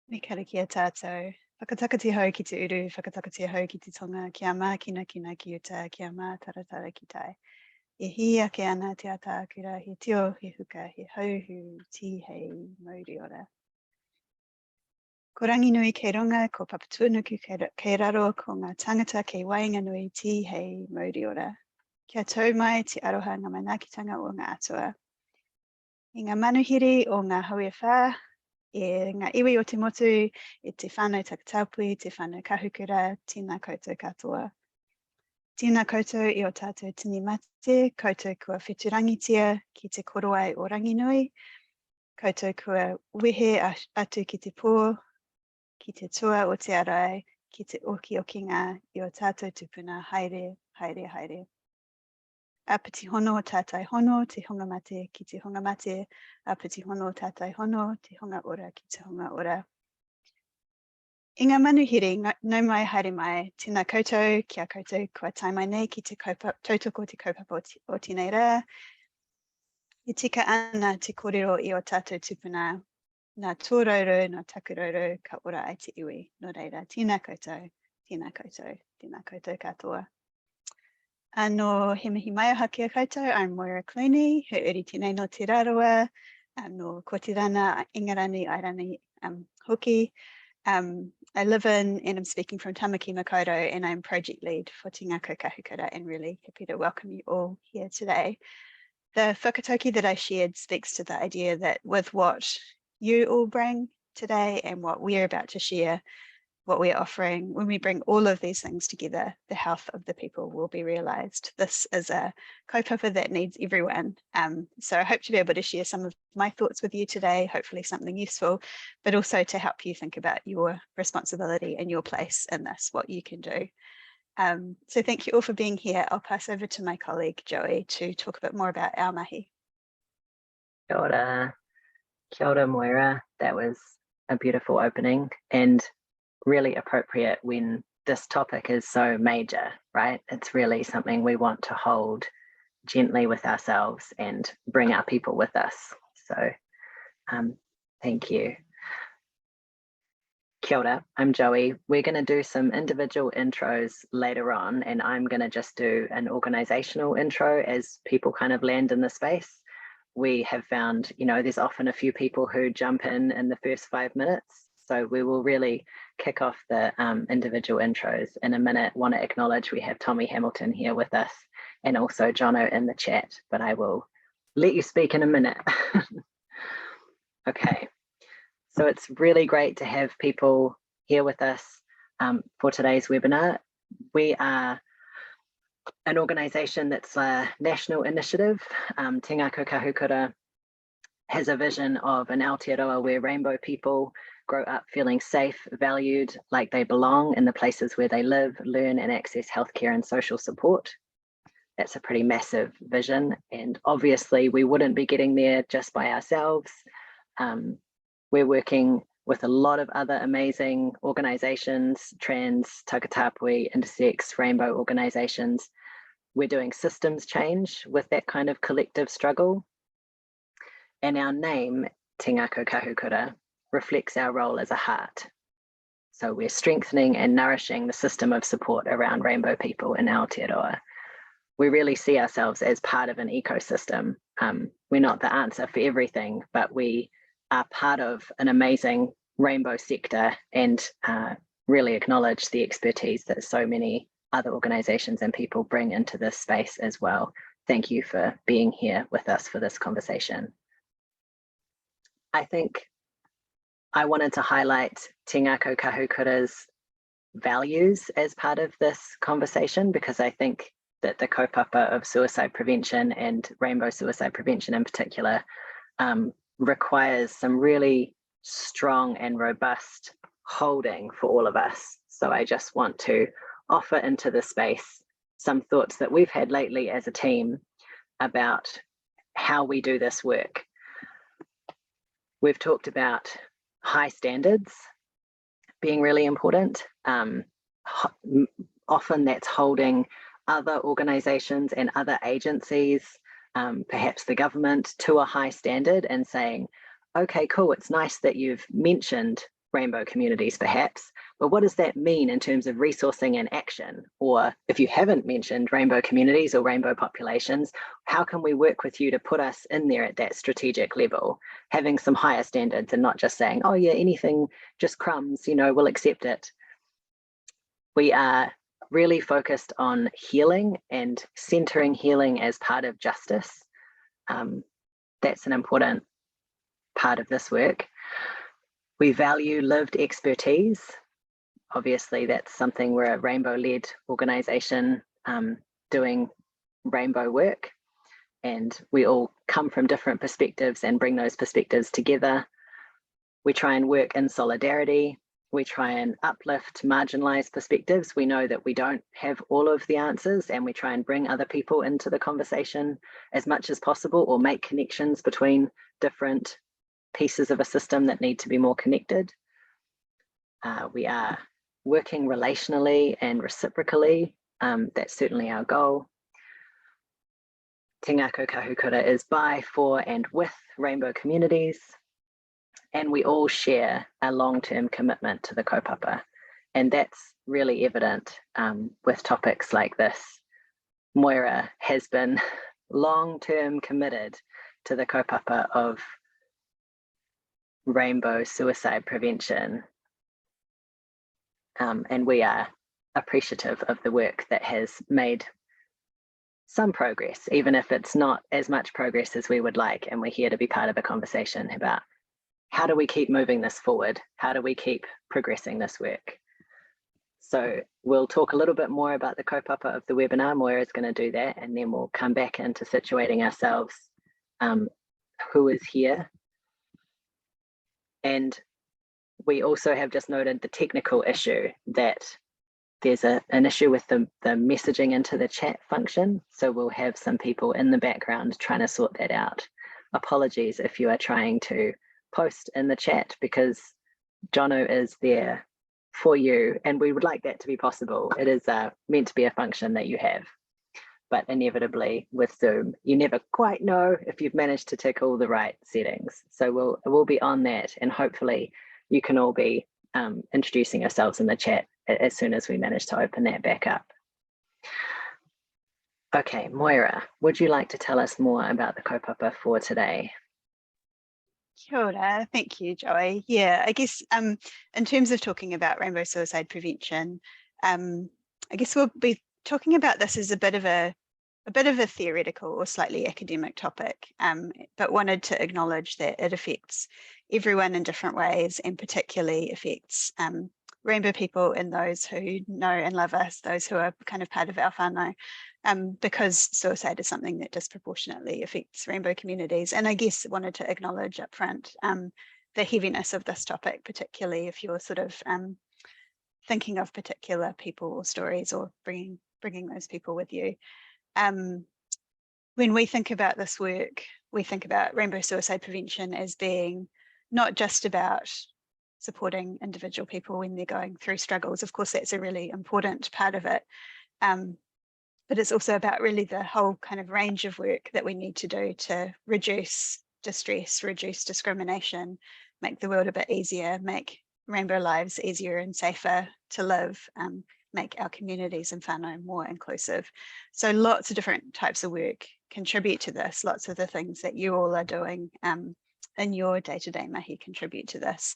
Me kara ki a tātou. Whakatakati hau ki te uru, whakatakati hau ki te tonga, kia mā kina kina ki uta, kia mā taratara ki tai. E hi ake ana te ata akura, he tio, he huka, he hauhu, ti hei, mauri ora. Ko rangi nui kei ronga, ko papatuanuku kei raro, ko ngā tangata kei wainga nui, ti hei, mauri ora. Kia tau mai te aroha ngā manaakitanga o ngā atua. I ngā manuhiri o ngā hauia whā, e ngā iwi o te motu, e te whānau takataupi, te whānau kahukura, tīnā koutou katoa. Tīnā koutou i o tātou tini mate, koutou kua wheturangitia ki te koroai o Ranginui, koutou kua wehe atu ki te pō, ki te tua o te arai, ki te oki o ki ngā i o tātou tupuna, haere, haere, haere. Apiti hono o tātai hono, te honga mate ki te honga mate, apiti hono o tātai hono, te honga ora ki te honga ora. I ngā manuhiri, nau mai haere mai, tēnā koutou, kia koutou kua tai mai nei ki te tautoko te kaupapa o tēnei rā. I tika ana te kōrero i o tātou tupuna, nā tōrauro, nā takurauro, ka ora ai te iwi. Nō reira, tēnā koutou, tēnā koutou, tēnā koutou katoa. No he mihi mai o hake a koutou, I'm Moira Clunie, he uri tēnei no te raroa, no Kotirana, Ingarani, Airani, Hoki. I live in and I'm speaking from Tamaki Makaurau, and I'm project lead for Te Ngako Kahukura, and really happy to welcome you all here today. The whakatauki that I shared speaks to the idea that with what you all bring today and what we're about to share, what we're offering, when we bring all of these things together, the health of the people will be realised. This is a kaupapa that needs everyone. So I hope to be able to share some of my thoughts with you today, hopefully something useful, but also to help you think about your responsibility and your place in this, what you can do. So thank you all for being here. I'll pass over to my colleague, Joey, to talk a bit more about our mahi. Kia ora. Kia ora, Moira. That was a beautiful opening and really appropriate when this topic is so major, right? It's really something we want to hold gently with ourselves and bring our people with us. So thank you. Kia ora, I'm Joey. We're going to do some individual intros later on, and I'm going to just do an organizational intro as people kind of land in the space. We have found, there's often a few people who jump in the first 5 minutes. So we will really kick off the individual intros in a minute. Want to acknowledge we have Tommy Hamilton here with us and also Jono in the chat, but I will let you speak in a minute. Okay, so it's really great to have people here with us for today's webinar. We are an organisation that's a national initiative. Te Ngako Kahukura has a vision of an Aotearoa where rainbow people grow up feeling safe, valued, like they belong in the places where they live, learn and access healthcare and social support. That's a pretty massive vision. And obviously we wouldn't be getting there just by ourselves. We're working with a lot of other amazing organizations, trans, takatapui, intersex, rainbow organizations. We're doing systems change with that kind of collective struggle. And our name, Te Ngako Kahukura, reflects our role as a heart. So we're strengthening and nourishing the system of support around rainbow people in Aotearoa. We really see ourselves as part of an ecosystem. We're not the answer for everything, but we are part of an amazing rainbow sector and really acknowledge the expertise that so many other organizations and people bring into this space as well. Thank you for being here with us for this conversation. I think I wanted to highlight Te Ngako Kahukura's values as part of this conversation, because I think that the kaupapa of suicide prevention and rainbow suicide prevention in particular requires some really strong and robust holding for all of us. So I just want to offer into the space some thoughts that we've had lately as a team about how we do this work. We've talked about high standards being really important. Often that's holding other organizations and other agencies, perhaps the government, to a high standard and saying, okay, cool, it's nice that you've mentioned rainbow communities perhaps, but what does that mean in terms of resourcing and action? Or if you haven't mentioned rainbow communities or rainbow populations, how can we work with you to put us in there at that strategic level, having some higher standards and not just saying, oh yeah, anything, just crumbs, you know, we'll accept it. We are really focused on healing and centering healing as part of justice. That's an important part of this work. We value lived expertise. Obviously, that's something we're a rainbow-led organisation doing rainbow work, and we all come from different perspectives and bring those perspectives together. We try and work in solidarity. We try and uplift marginalised perspectives. We know that we don't have all of the answers, and we try and bring other people into the conversation as much as possible, or make connections between different pieces of a system that need to be more connected. We are working relationally and reciprocally. That's certainly our goal. Te Ngako Kahukura is by, for, and with rainbow communities. And we all share a long-term commitment to the kaupapa. And that's really evident with topics like this. Moira has been long-term committed to the kaupapa of rainbow suicide prevention. And we are appreciative of the work that has made some progress, even if it's not as much progress as we would like. And we're here to be part of a conversation about how do we keep moving this forward? How do we keep progressing this work? So we'll talk a little bit more about the kaupapa of the webinar. Moira's going to do that, and then we'll come back into situating ourselves, who is here. And we also have just noted the technical issue that there's an issue with the messaging into the chat function. So we'll have some people in the background trying to sort that out. Apologies if you are trying to post in the chat, because Jono is there for you, and we would like that to be possible. It is meant to be a function that you have, but inevitably with Zoom, you never quite know if you've managed to tick all the right settings. So we'll be on that, and hopefully you can all be introducing yourselves in the chat as soon as we manage to open that back up. Okay, Moira, would you like to tell us more about the kaupapa for today? Kia ora. Thank you, Joey. Yeah, I guess in terms of talking about rainbow suicide prevention, I guess we'll be talking about this as a bit of a theoretical or slightly academic topic, but wanted to acknowledge that it affects everyone in different ways, and particularly affects rainbow people and those who know and love us, those who are kind of part of our whānau, because suicide is something that disproportionately affects rainbow communities. And I guess wanted to acknowledge up front the heaviness of this topic, particularly if you're sort of thinking of particular people or stories, or bringing those people with you. When we think about this work, we think about rainbow suicide prevention as being not just about supporting individual people when they're going through struggles. Of course, that's a really important part of it. But it's also about really the whole kind of range of work that we need to do to reduce distress, reduce discrimination, make the world a bit easier, make rainbow lives easier and safer to live, make our communities and whānau more inclusive. So lots of different types of work contribute to this. Lots of the things that you all are doing in your day-to-day mahi contribute to this.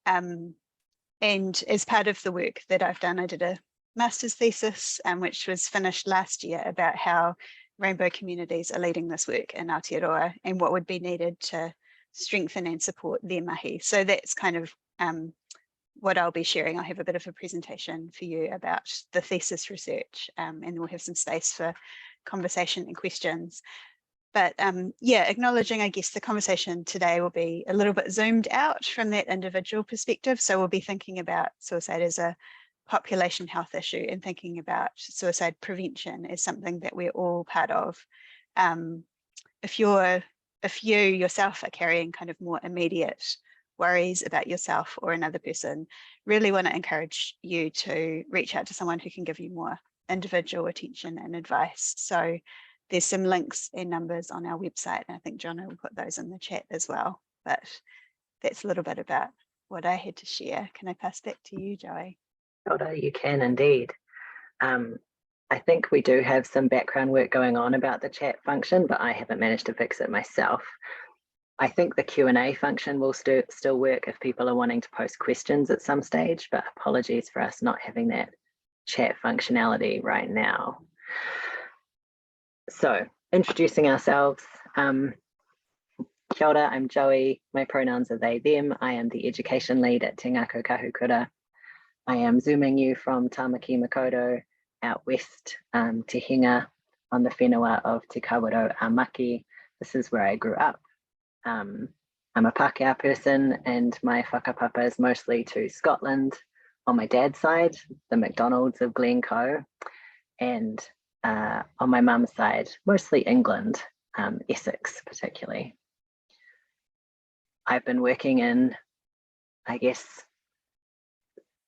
And as part of the work that I've done, I did a master's thesis, which was finished last year, about how rainbow communities are leading this work in Aotearoa and what would be needed to strengthen and support their mahi. So that's kind of what I'll be sharing. I'll have a bit of a presentation for you about the thesis research, and then we'll have some space for conversation and questions. But yeah, acknowledging, I guess, the conversation today will be a little bit zoomed out from that individual perspective. So we'll be thinking about suicide as a population health issue, and thinking about suicide prevention as something that we're all part of. If you yourself are carrying kind of more immediate worries about yourself or another person, really want to encourage you to reach out to someone who can give you more individual attention and advice. So there's some links and numbers on our website, and I think Jono will put those in the chat as well. But that's a little bit about what I had to share. Can I pass back to you, Joey? Kia you can indeed. I think we do have some background work going on about the chat function, but I haven't managed to fix it myself. I think the Q&A function will still work if people are wanting to post questions at some stage, but apologies for us not having that chat functionality right now. So, introducing ourselves. Kia ora, I'm Joey. My pronouns are they, them. I am the education lead at Te Ngākau Kahukura. I am zooming you from Tamaki Makaurau out west, Te Hinga, on the whenua of Te Kawerau Amaki. This is where I grew up. I'm a Pākehā person, and my whakapapa is mostly to Scotland on my dad's side, the Macdonalds of Glencoe, and on my mum's side, mostly England, Essex particularly. I've been working in, I guess,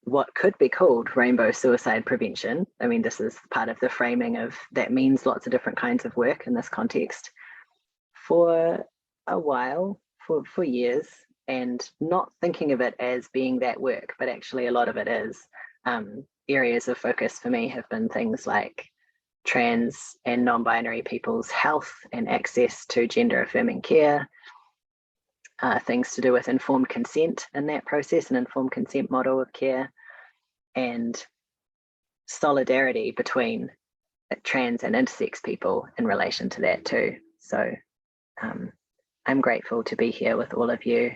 what could be called rainbow suicide prevention. I mean, this is part of the framing of that means lots of different kinds of work in this context for a while, for years, and not thinking of it as being that work, but actually a lot of it is. Areas of focus for me have been things like trans and non-binary people's health and access to gender affirming care, things to do with informed consent in that process, an informed consent model of care, and solidarity between trans and intersex people in relation to that too. So I'm grateful to be here with all of you.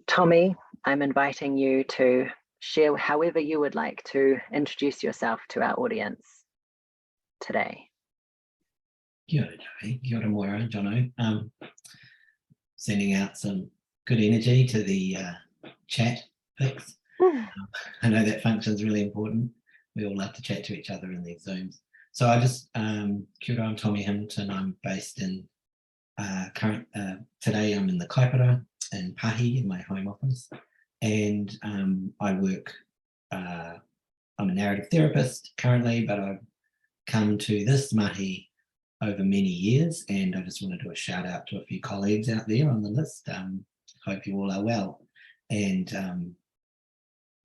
Tommy, I'm inviting you to share however you would like to introduce yourself to our audience today. Kia ora, Joey. Kia ora, Moira, Jono. Sending out some good energy to the chat pics. I know that function is really important. We all love to chat to each other in these Zooms. So I just, kia ora, I'm Tommy Hamilton. I'm based in today I'm in the kaupapa in Pahi in my home office. And I work, I'm a narrative therapist currently, but I've come to this mahi over many years, and I just want to do a shout out to a few colleagues out there on the list. Hope you all are well. And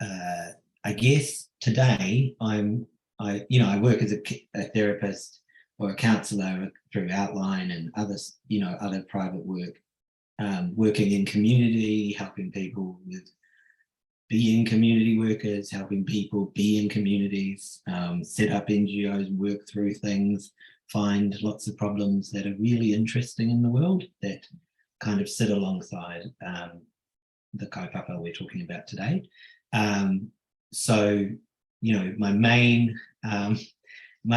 I guess today I work as a therapist or a counsellor through Outline and others, other private work, working in community, helping people with being community workers, helping people be in communities, set up NGOs, work through things, find lots of problems that are really interesting in the world that kind of sit alongside the kaupapa we're talking about today. So, my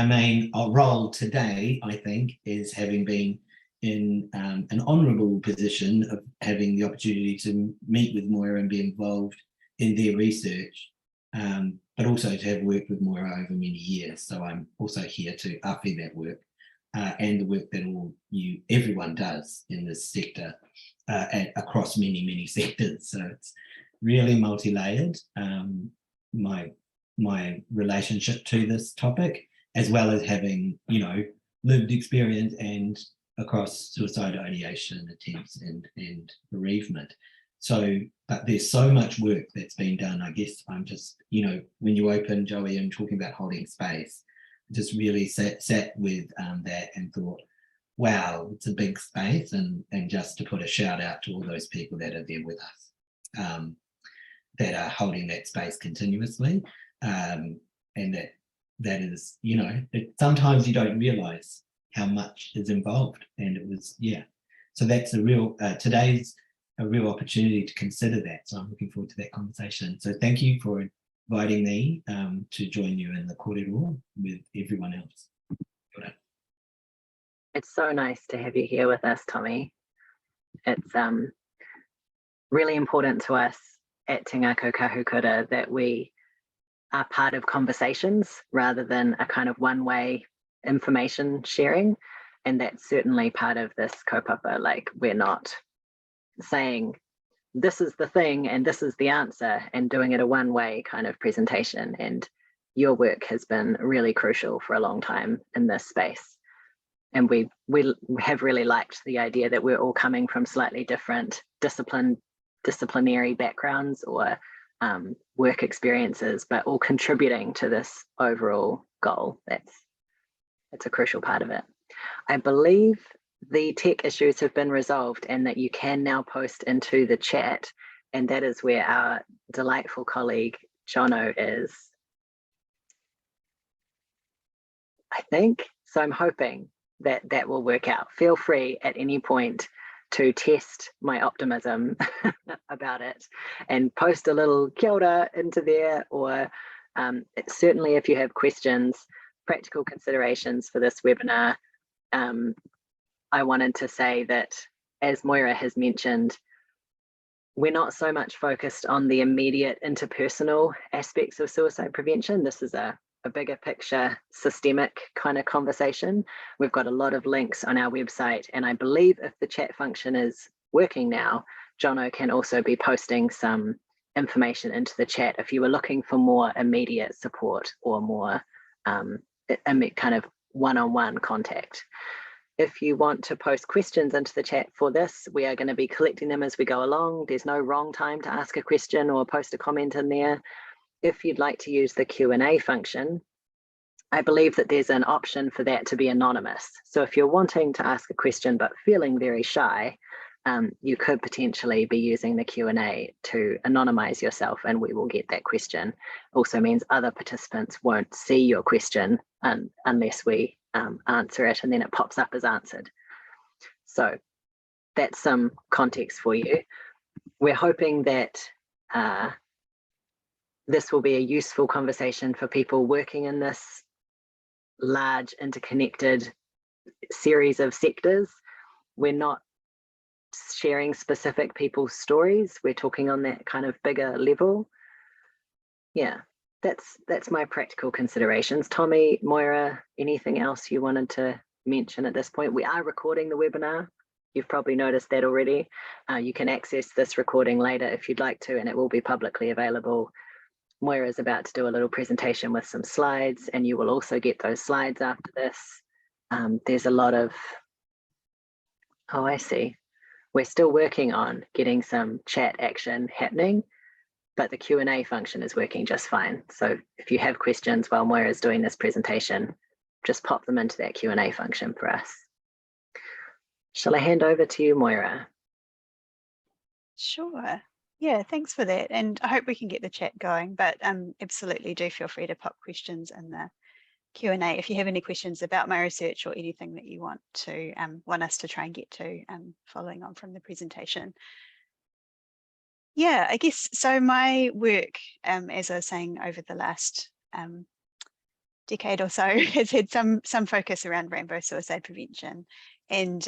main role today, I think, is having been in an honourable position of having the opportunity to meet with Moira and be involved in their research, but also to have worked with Moira over many years. So I'm also here to awhi that work and the work that everyone does in this sector across many sectors. So it's really multi-layered, my relationship to this topic, as well as having, lived experience and across suicide ideation attempts and bereavement. So, but there's so much work that's been done. I guess I'm just, when you open, Joey, and talking about holding space, just really sat with that and thought, wow, it's a big space, and just to put a shout out to all those people that are there with us, that are holding that space continuously, and that is, sometimes you don't realise how much is involved, and it was, so that's a real, today's a real opportunity to consider that. So I'm looking forward to that conversation. So thank you for inviting me to join you in the kōrero with everyone else. It's so nice to have you here with us, Tommy. It's really important to us at Te Ngākau Kahukura that we are part of conversations rather than a kind of one-way information sharing. And that's certainly part of this kaupapa. Like, we're not saying this is the thing and this is the answer and doing it a one-way kind of presentation. And your work has been really crucial for a long time in this space. And we have really liked the idea that we're all coming from slightly different discipline disciplinary backgrounds or work experiences, but all contributing to this overall goal. That's a crucial part of it. I believe the tech issues have been resolved and that you can now post into the chat, and that is where our delightful colleague Jono is, I think. So I'm hoping that that will work out. Feel free at any point to test my optimism about it and post a little kia ora into there, or certainly if you have questions, practical considerations for this webinar. I wanted to say that, as Moira has mentioned, we're not so much focused on the immediate interpersonal aspects of suicide prevention. This is a bigger picture, systemic kind of conversation. We've got a lot of links on our website, and I believe if the chat function is working now, Jono can also be posting some information into the chat if you were looking for more immediate support or more kind of one-on-one contact. If you want to post questions into the chat for this, we are going to be collecting them as we go along. There's no wrong time to ask a question or post a comment in there. If you'd like to use the Q&A function, I believe that there's an option for that to be anonymous. So if you're wanting to ask a question but feeling very shy, you could potentially be using the Q&A to anonymize yourself, and we will get that question. Also means other participants won't see your question unless we answer it, and then it pops up as answered. So that's some context for you. We're hoping that this will be a useful conversation for people working in this large interconnected series of sectors. We're not sharing specific people's stories. We're talking on that kind of bigger level. Yeah, that's my practical considerations. Tommy, Moira, anything else you wanted to mention at this point? We are recording the webinar. You've probably noticed that already. You can access this recording later if you'd like to, and it will be publicly available. Moira is about to do a little presentation with some slides, and you will also get those slides after this. There's a lot of, oh, I see. We're still working on getting some chat action happening, but the Q&A function is working just fine. So if you have questions while Moira is doing this presentation, just pop them into that Q&A function for us. Shall I hand over to you, Moira? Sure. Yeah, thanks for that. And I hope we can get the chat going, but absolutely do feel free to pop questions in the Q&A if you have any questions about my research or anything that you want us to try and get to following on from the presentation. Yeah, I guess so. My work, as I was saying, over the last decade or so has had some focus around rainbow suicide prevention. And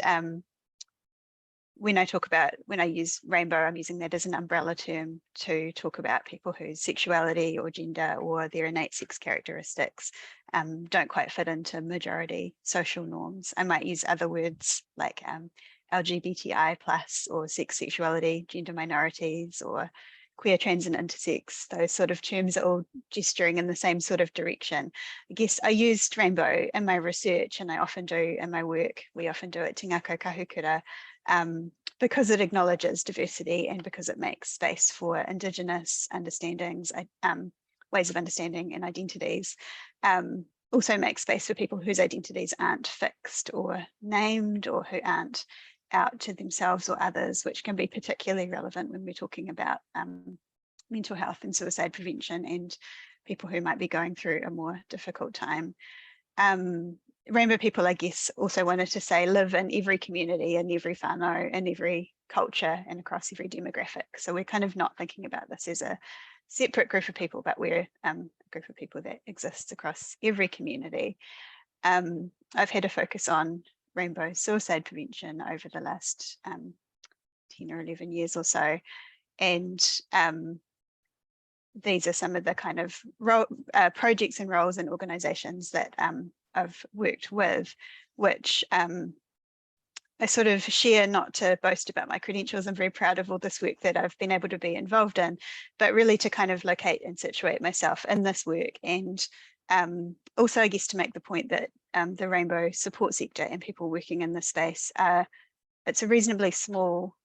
when I use rainbow, I'm using that as an umbrella term to talk about people whose sexuality or gender or their innate sex characteristics don't quite fit into majority social norms. I might use other words like LGBTI plus, or sex, sexuality, gender minorities, or queer, trans and intersex. Those sort of terms are all gesturing in the same sort of direction. I guess I used rainbow in my research, and I often do in my work. We often do at Te Ngako Kahukura, because it acknowledges diversity and because it makes space for Indigenous understandings, ways of understanding and identities. Also makes space for people whose identities aren't fixed or named, or who aren't out to themselves or others, which can be particularly relevant when we're talking about mental health and suicide prevention and people who might be going through a more difficult time. Rainbow people, I guess, also wanted to say live in every community, in every whānau, in every culture, and across every demographic. So we're kind of not thinking about this as a separate group of people, but we're a group of people that exists across every community. I've had a focus on rainbow suicide prevention over the last 10 or 11 years or so. And these are some of the kind of projects and roles and organizations that I've worked with, which I sort of share, not to boast about my credentials. I'm very proud of all this work that I've been able to be involved in, but really to kind of locate and situate myself in this work. And also, I guess, to make the point that the rainbow support sector and people working in this space, it's a reasonably small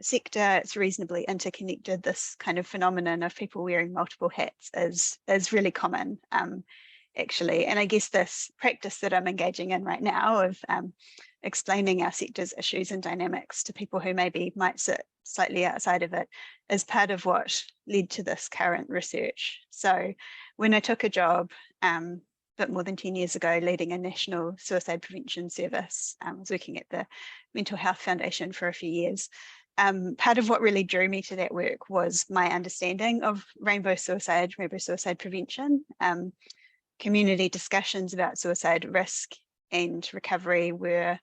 sector, it's reasonably interconnected. This kind of phenomenon of people wearing multiple hats is really common, actually. And I guess this practice that I'm engaging in right now of explaining our sector's issues and dynamics to people who maybe might sit slightly outside of it is part of what led to this current research. So when I took a job a bit more than 10 years ago, leading a national suicide prevention service, I was working at the Mental Health Foundation for a few years. Part of what really drew me to that work was my understanding of rainbow suicide prevention. Community discussions about suicide risk and recovery were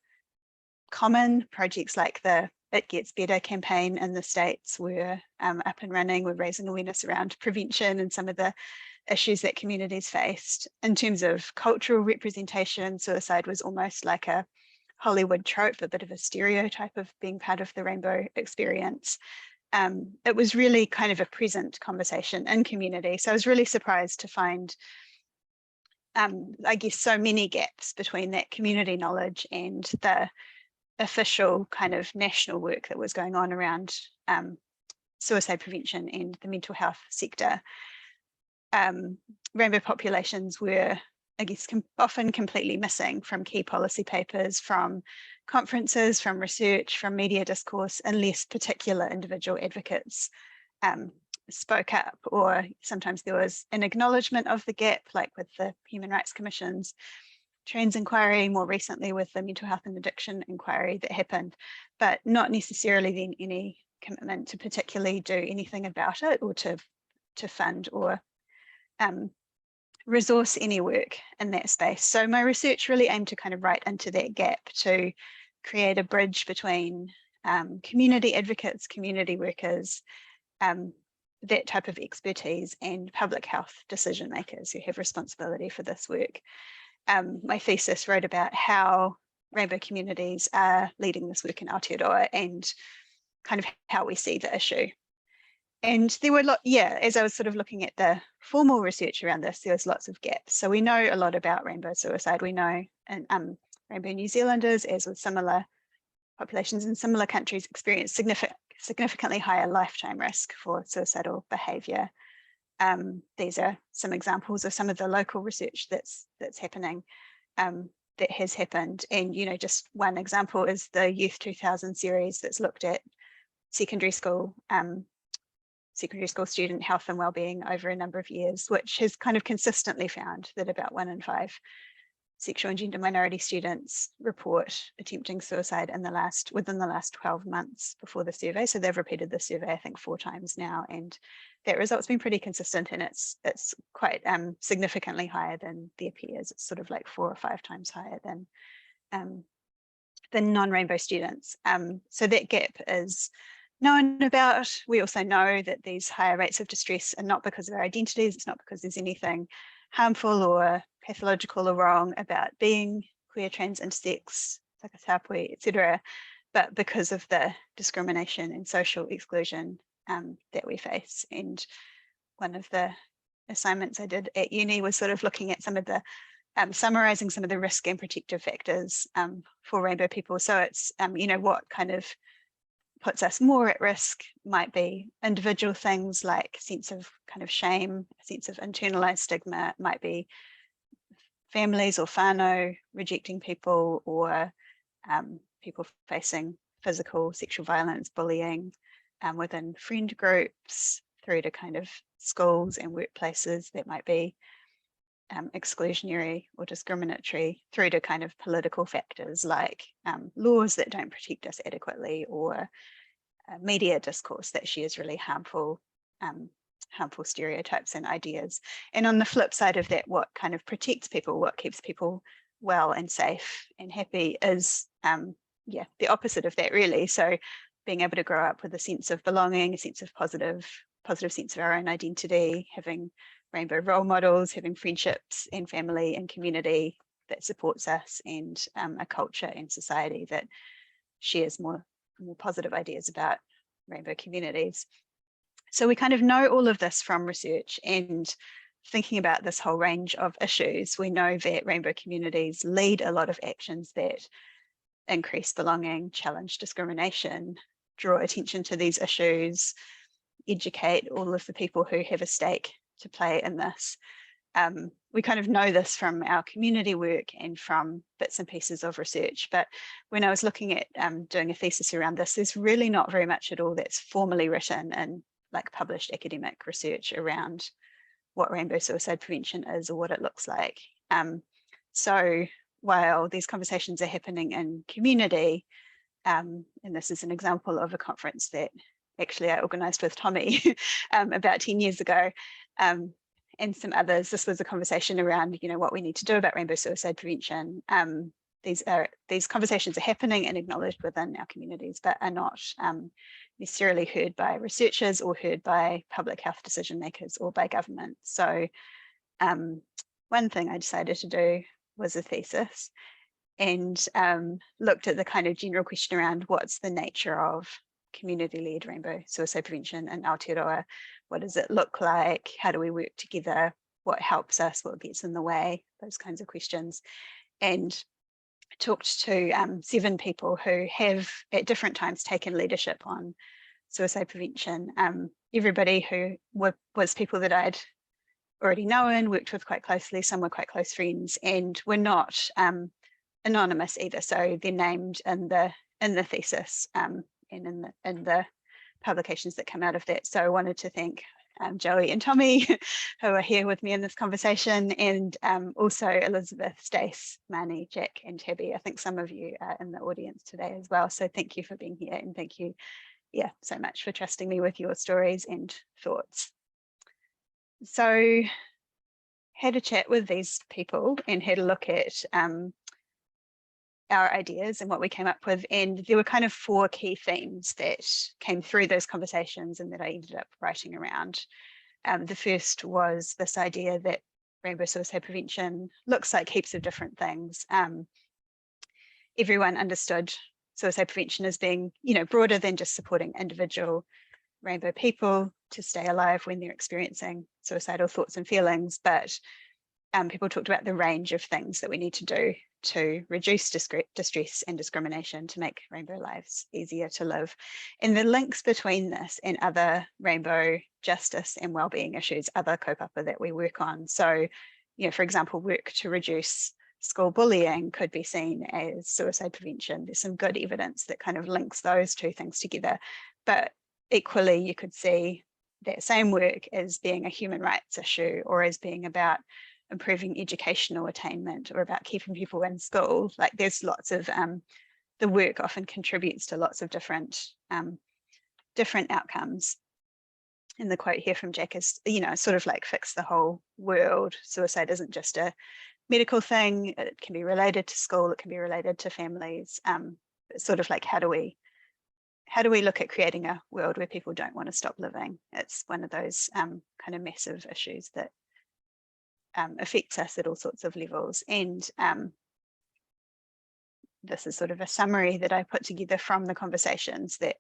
common. Projects like the It Gets Better campaign in the States were up and running. We're raising awareness around prevention and some of the issues that communities faced. In terms of cultural representation, suicide was almost like a Hollywood trope, a bit of a stereotype of being part of the rainbow experience. It was really kind of a present conversation in community. So I was really surprised to find, I guess, so many gaps between that community knowledge and the official kind of national work that was going on around suicide prevention and the mental health sector. Rainbow populations were, I guess, often completely missing from key policy papers, from conferences, from research, from media discourse, unless particular individual advocates spoke up, or sometimes there was an acknowledgement of the gap, like with the Human Rights Commission's trans inquiry, more recently with the mental health and addiction inquiry that happened, but not necessarily then any commitment to particularly do anything about it, or to fund or resource any work in that space. So my research really aimed to kind of write into that gap, to create a bridge between community advocates, community workers, that type of expertise, and public health decision makers who have responsibility for this work. My thesis wrote about how rainbow communities are leading this work in Aotearoa and kind of how we see the issue. And there were as I was sort of looking at the formal research around this, there was lots of gaps. So we know a lot about rainbow suicide. We know rainbow New Zealanders, as with similar populations in similar countries, experience significantly higher lifetime risk for suicidal behaviour. These are some examples of some of the local research that's happening, that has happened. And, you know, just one example is the Youth 2000 series that's looked at secondary school student health and wellbeing over a number of years, which has kind of consistently found that about 1 in 5 sexual and gender minority students report attempting suicide within the last 12 months before the survey. So they've repeated the survey, I think, 4 times now, and that result's been pretty consistent, and it's quite significantly higher than their peers. It's sort of like 4 or 5 times higher than non-rainbow students. So that gap is known about. We also know that these higher rates of distress are not because of our identities. It's not because there's anything harmful or pathological or wrong about being queer, trans, intersex, whakatapui, etc., but because of the discrimination and social exclusion that we face. And one of the assignments I did at uni was sort of looking at some of the summarising some of the risk and protective factors for rainbow people. So it's you know, what kind of puts us more at risk might be individual things like a sense of kind of shame, a sense of internalized stigma. It might be families or whānau rejecting people, or people facing physical, sexual violence, bullying within friend groups, through to kind of schools and workplaces that might be exclusionary or discriminatory, through to kind of political factors like laws that don't protect us adequately, or media discourse that shares really harmful stereotypes and ideas. And on the flip side of that, what kind of protects people, what keeps people well and safe and happy is the opposite of that, really. So being able to grow up with a sense of belonging, a sense of positive sense of our own identity, having rainbow role models, having friendships and family and community that supports us, and a culture and society that shares more positive ideas about rainbow communities. So we kind of know all of this from research, and thinking about this whole range of issues, we know that rainbow communities lead a lot of actions that increase belonging, challenge discrimination, draw attention to these issues, educate all of the people who have a stake to play in this. We kind of know this from our community work and from bits and pieces of research, but when I was looking at doing a thesis around this, there's really not very much at all that's formally written in like published academic research around what rainbow suicide prevention is or what it looks like. So while these conversations are happening in community, and this is an example of a conference that actually I organised with Tommy about 10 years ago, and some others, this was a conversation around, you know, what we need to do about rainbow suicide prevention. These conversations are happening and acknowledged within our communities, but are not necessarily heard by researchers or heard by public health decision makers or by government. So one thing I decided to do was a thesis, and looked at the kind of general question around what's the nature of community-led rainbow suicide prevention in Aotearoa. What does it look like? How do we work together? What helps us? What gets in the way? Those kinds of questions. And talked to 7 people who have at different times taken leadership on suicide prevention. Everybody who was people that I'd already known, worked with quite closely, some were quite close friends, and were not anonymous either. So they're named in the thesis and in the publications that come out of that. So I wanted to thank Joey and Tommy, who are here with me in this conversation, and also Elizabeth, Stace, Marnie, Jack, and Tabby. I think some of you are in the audience today as well. So thank you for being here, and thank you, so much for trusting me with your stories and thoughts. So had a chat with these people and had a look at our ideas and what we came up with, and there were kind of 4 key themes that came through those conversations and that I ended up writing around. The first was this idea that rainbow suicide prevention looks like heaps of different things. Everyone understood suicide prevention as being, broader than just supporting individual rainbow people to stay alive when they're experiencing suicidal thoughts and feelings, but people talked about the range of things that we need to do to reduce distress and discrimination, to make rainbow lives easier to live, and the links between this and other rainbow justice and wellbeing issues, other kaupapa that we work on. So, for example, work to reduce school bullying could be seen as suicide prevention. There's some good evidence that kind of links those 2 things together, but equally you could see that same work as being a human rights issue, or as being about improving educational attainment, or about keeping people in school. Like there's lots of, the work often contributes to lots of different outcomes. And the quote here from Jack is, sort of like fix the whole world. Suicide isn't just a medical thing. It can be related to school. It can be related to families. It's sort of like, how do we look at creating a world where people don't want to stop living? It's one of those kind of massive issues that affects us at all sorts of levels. And this is sort of a summary that I put together from the conversations that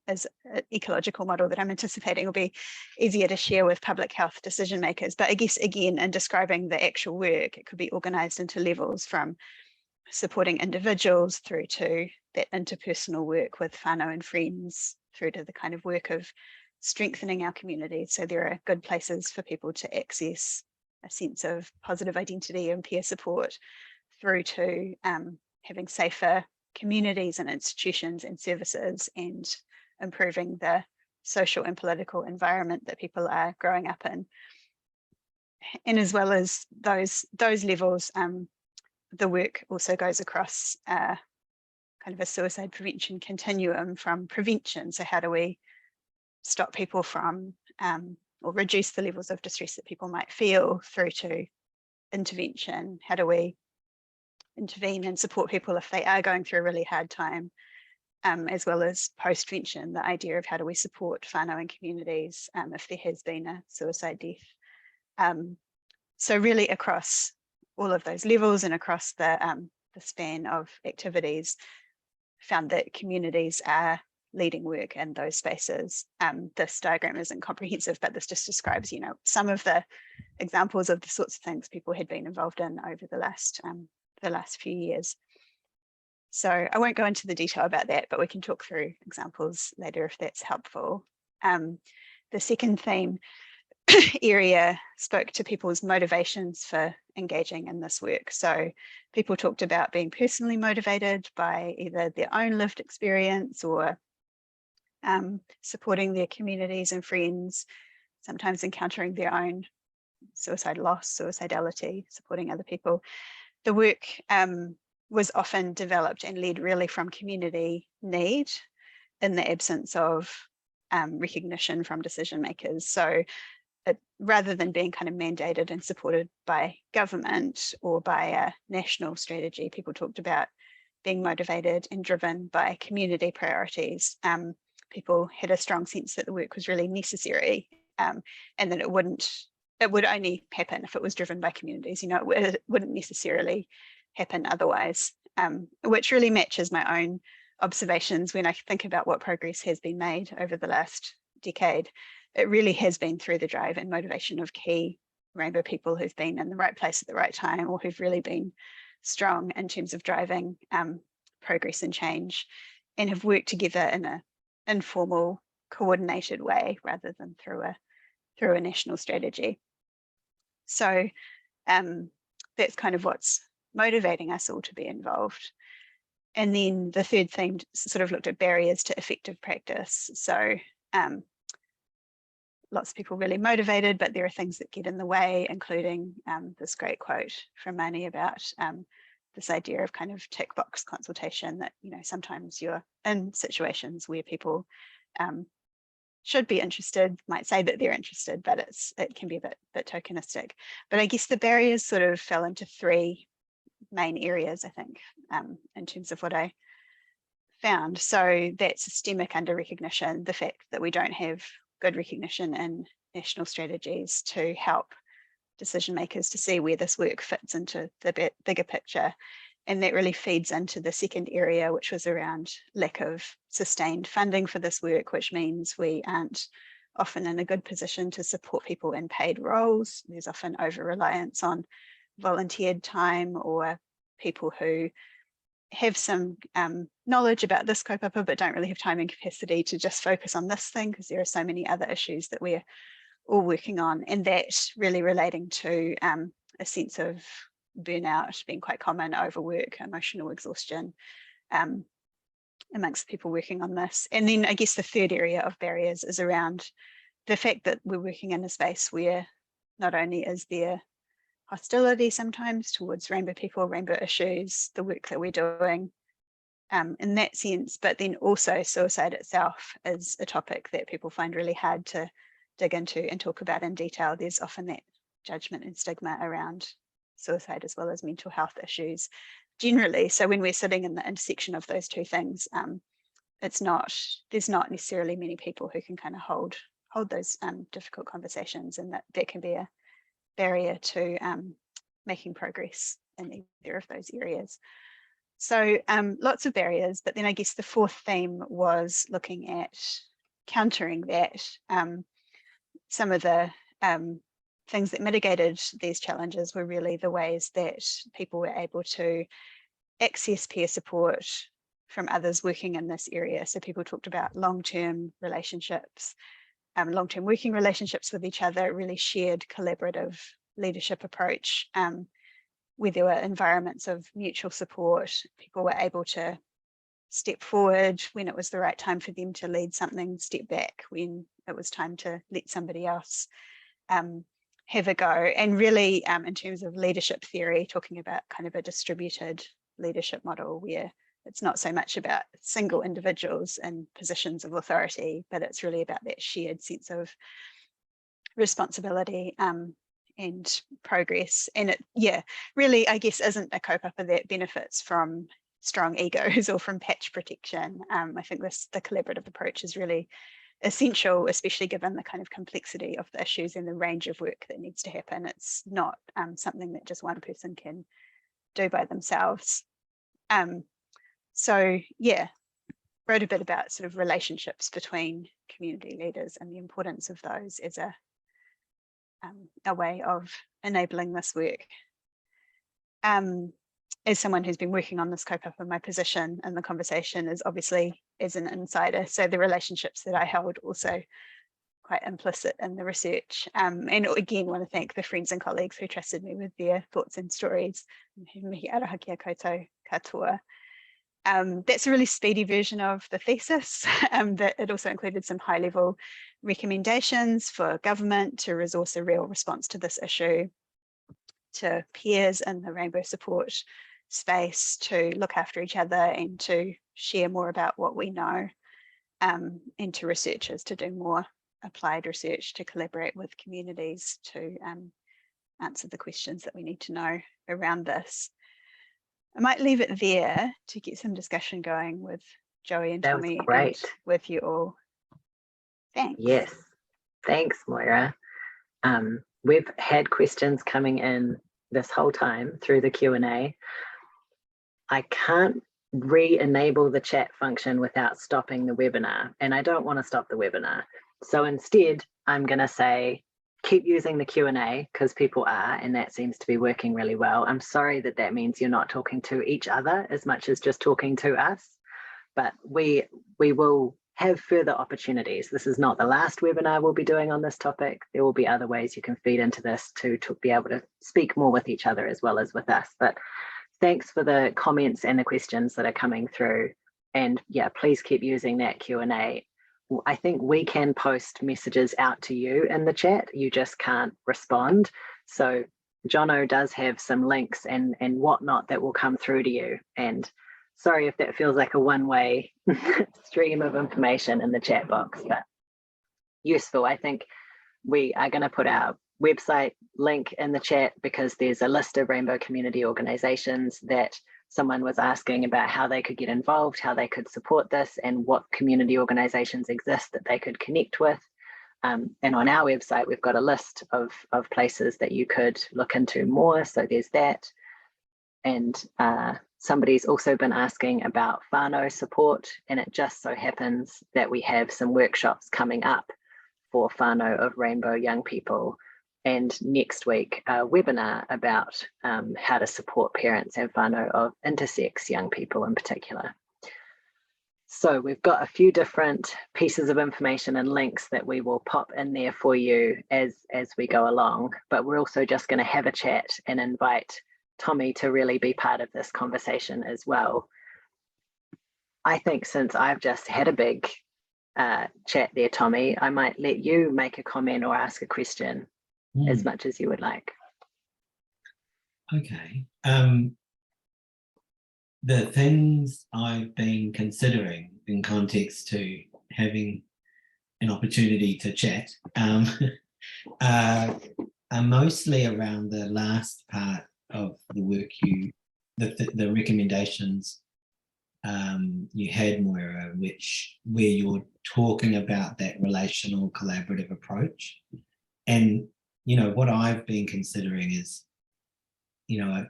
is an ecological model that I'm anticipating will be easier to share with public health decision makers. But I guess, again, in describing the actual work, it could be organised into levels from supporting individuals through to that interpersonal work with whānau and friends, through to the kind of work of strengthening our community. So there are good places for people to access a sense of positive identity and peer support, through to having safer communities and institutions and services, and improving the social and political environment that people are growing up in. And as well as those levels, the work also goes across kind of a suicide prevention continuum from prevention. So how do we stop people from or reduce the levels of distress that people might feel, through to intervention? How do we intervene and support people if they are going through a really hard time, as well as post-vention, the idea of how do we support whānau and communities if there has been a suicide death. So really across all of those levels and across the span of activities, found that communities are leading work in those spaces. This diagram isn't comprehensive, but this just describes, some of the examples of the sorts of things people had been involved in over the last few years. So I won't go into the detail about that, but we can talk through examples later if that's helpful. The second theme area spoke to people's motivations for engaging in this work. So people talked about being personally motivated by either their own lived experience or supporting their communities and friends, sometimes encountering their own suicide loss, suicidality, supporting other people. The work was often developed and led really from community need in the absence of recognition from decision makers. So rather than being kind of mandated and supported by government or by a national strategy, people talked about being motivated and driven by community priorities. People had a strong sense that the work was really necessary, and that it would only happen if it was driven by communities. You know, it wouldn't necessarily happen otherwise, which really matches my own observations when I think about what progress has been made over the last decade. It really has been through the drive and motivation of key rainbow people who've been in the right place at the right time, or who've really been strong in terms of driving progress and change, and have worked together in an informal, coordinated way rather than through a national strategy. So that's kind of what's motivating us all to be involved. And then the third theme sort of looked at barriers to effective practice. So lots of people really motivated, but there are things that get in the way, including this great quote from Mani about this idea of kind of tick box consultation, that, you know, sometimes you're in situations where people should be interested, might say that they're interested, but it can be a bit tokenistic. But I guess the barriers sort of fell into three main areas, I think, in terms of what I found. So that's systemic under recognition, the fact that we don't have good recognition in national strategies to help decision makers to see where this work fits into the bigger picture. And that really feeds into the second area, which was around lack of sustained funding for this work, which means we aren't often in a good position to support people in paid roles. There's often over-reliance on volunteered time or people who have some knowledge about this kaupapa but don't really have time and capacity to just focus on this thing, because there are so many other issues that we're all working on, and that's really relating to a sense of burnout being quite common, overwork, emotional exhaustion amongst people working on this. And then I guess the third area of barriers is around the fact that we're working in a space where not only is there hostility sometimes towards rainbow people, rainbow issues, the work that we're doing in that sense, but then also suicide itself is a topic that people find really hard to dig into and talk about in detail. There's often that judgment and stigma around suicide as well as mental health issues generally. So when we're sitting in the intersection of those two things, there's not necessarily many people who can kind of hold those difficult conversations, and that can be a barrier to making progress in either of those areas. So lots of barriers, but then I guess the fourth theme was looking at countering that. Some of the things that mitigated these challenges were really the ways that people were able to access peer support from others working in this area. So people talked about long-term relationships, long-term working relationships with each other, really shared collaborative leadership approach, where there were environments of mutual support. People were able to step forward when it was the right time for them to lead something, step back when it was time to let somebody else have a go. And really, in terms of leadership theory, talking about kind of a distributed leadership model where it's not so much about single individuals in positions of authority, but it's really about that shared sense of responsibility and progress. And it, really, I guess, isn't a kaupapa that benefits from strong egos or from patch protection. I think the collaborative approach is really essential, especially given the kind of complexity of the issues and the range of work that needs to happen. It's not something that just one person can do by themselves. So yeah, wrote a bit about sort of relationships between community leaders and the importance of those as a way of enabling this work. as someone who's been working on this kaupapa, my position in the conversation is obviously as an insider. So the relationships that I held also quite implicit in the research. And again, want to thank the friends and colleagues who trusted me with their thoughts and stories. Mihi aroha kia koutou katoa. That's a really speedy version of the thesis. That it also included some high-level recommendations for government to resource a real response to this issue, to peers in the rainbow support space to look after each other and to share more about what we know, and to researchers to do more applied research, to collaborate with communities to answer the questions that we need to know around this. I might leave it there to get some discussion going with Joey and Tommy and with you all. Thanks. Yes, thanks, Moira. We've had questions coming in this whole time through the Q&A. I can't re-enable the chat function without stopping the webinar, and I don't want to stop the webinar. So instead, I'm going to say, keep using the Q&A because people are, and that seems to be working really well. I'm sorry that that means you're not talking to each other as much as just talking to us, but we will have further opportunities. This is not the last webinar we'll be doing on this topic. There will be other ways you can feed into this to be able to speak more with each other as well as with us. But thanks for the comments and the questions that are coming through. And yeah, please keep using that Q&A. I think we can post messages out to you in the chat. You just can't respond. So Jono does have some links and whatnot that will come through to you. And sorry if that feels like a one-way stream of information in the chat box, but useful. I think we are going to put our website link in the chat because there's a list of rainbow community organizations that someone was asking about how they could get involved, how they could support this, and what community organizations exist that they could connect with. And on our website, we've got a list of places that you could look into more. So there's that. And somebody's also been asking about whānau support, and it just so happens that we have some workshops coming up for whānau of rainbow young people. And next week, a webinar about how to support parents and whānau of intersex young people in particular. So we've got a few different pieces of information and links that we will pop in there for you as we go along, but we're also just going to have a chat and invite Tommy to really be part of this conversation as well. I think since I've just had a big chat there, Tommy, I might let you make a comment or ask a question. As much as you would like. Okay. The things I've been considering in context to having an opportunity to chat are mostly around the last part of the work the recommendations you had, Moira, where you're talking about that relational collaborative approach. And you know, what I've been considering is, you know,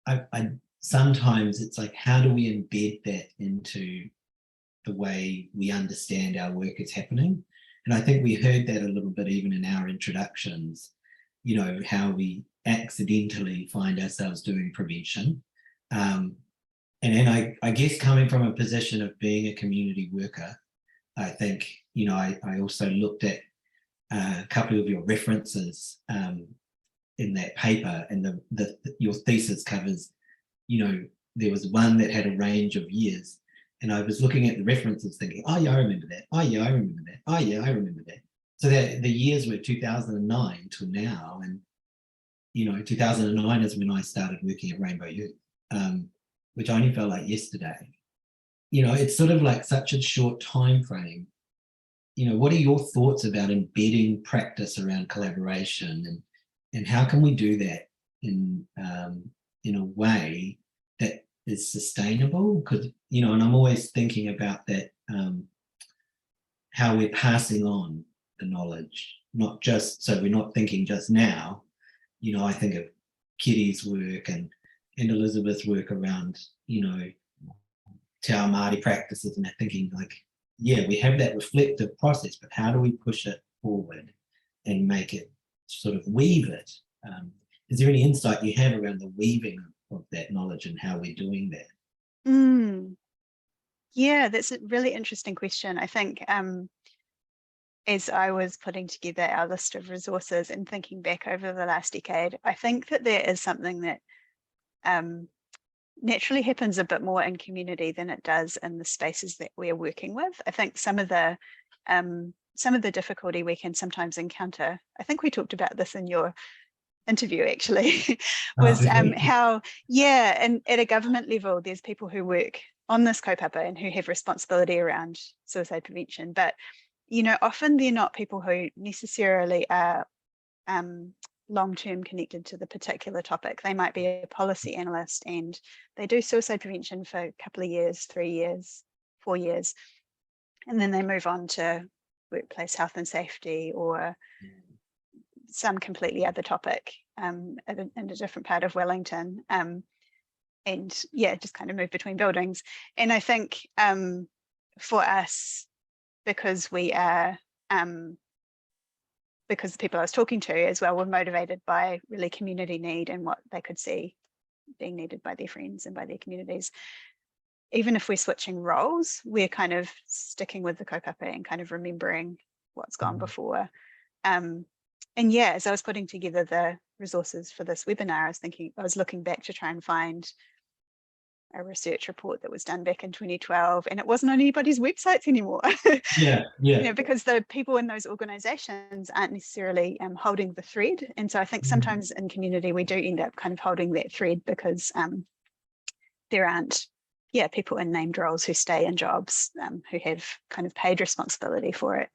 I sometimes it's like, how do we embed that into the way we understand our work is happening? And I think we heard that a little bit even in our introductions, you know, how we accidentally find ourselves doing prevention. And then I guess coming from a position of being a community worker, I think, you know, I also looked at a couple of your references in that paper, and your thesis covers, you know, there was one that had a range of years, and I was looking at the references thinking, oh yeah, I remember that. Oh yeah, I remember that. Oh yeah, I remember that. So that the years were 2009 to now, and you know, 2009 is when I started working at Rainbow Youth, which only felt like yesterday. You know, it's sort of like such a short time frame. You know, what are your thoughts about embedding practice around collaboration, and how can we do that in a way that is sustainable? Because, you know, and I'm always thinking about that, how we're passing on the knowledge, not just, so we're not thinking just now. You know, I think of Kitty's work and Elizabeth's work around, you know, Te Ao Māori practices, and they're thinking like, yeah, we have that reflective process, but how do we push it forward and make it sort of weave it? Is there any insight you have around the weaving that knowledge and how we're doing that? Yeah, that's a really interesting question. I think as I was putting together our list of resources and thinking back over the last decade, I think that there is something that naturally happens a bit more in community than it does in the spaces that we're working with. I think some of the difficulty we can sometimes encounter, I think we talked about this in your interview actually, was how, and at a government level, there's people who work on this kaupapa and who have responsibility around suicide prevention, but often they're not people who necessarily are long-term connected to the particular topic. They might be a policy analyst and they do suicide prevention for a couple of years, 3 years, 4 years, and then they move on to workplace health and safety or some completely other topic in a different part of Wellington, and just kind of move between buildings. And I think for us, because we are because the people I was talking to as well were motivated by really community need and what they could see being needed by their friends and by their communities. Even if we're switching roles, we're kind of sticking with the kaupapa and kind of remembering what's gone before. And as I was putting together the resources for this webinar, I was looking back to try and find a research report that was done back in 2012, and it wasn't on anybody's websites anymore. Because the people in those organizations aren't necessarily holding the thread. And so I think sometimes in community we do end up kind of holding that thread because there aren't people in named roles who stay in jobs who have kind of paid responsibility for it.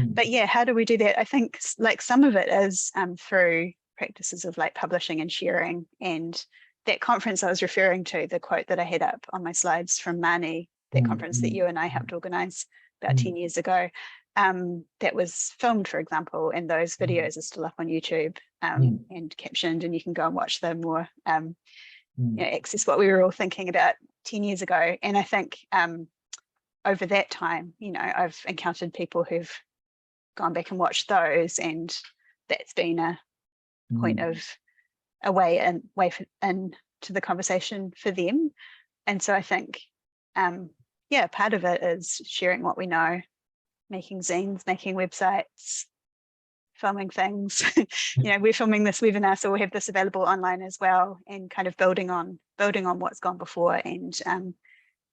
But how do we do that? I think like some of it is through practices of like publishing and sharing. And that conference I was referring to, the quote that I had up on my slides from Mani, that conference that you and I helped organize about 10 years ago, that was filmed, for example, and those videos are still up on YouTube and captioned, and you can go and watch them or access what we were all thinking about 10 years ago. And I think over that time, I've encountered people who've gone back and watched those, and that's been a point of a way in to the conversation for them. And so I think part of it is sharing what we know, making zines, making websites, filming things. We're filming this webinar, so we'll have this available online as well, and kind of building on what's gone before and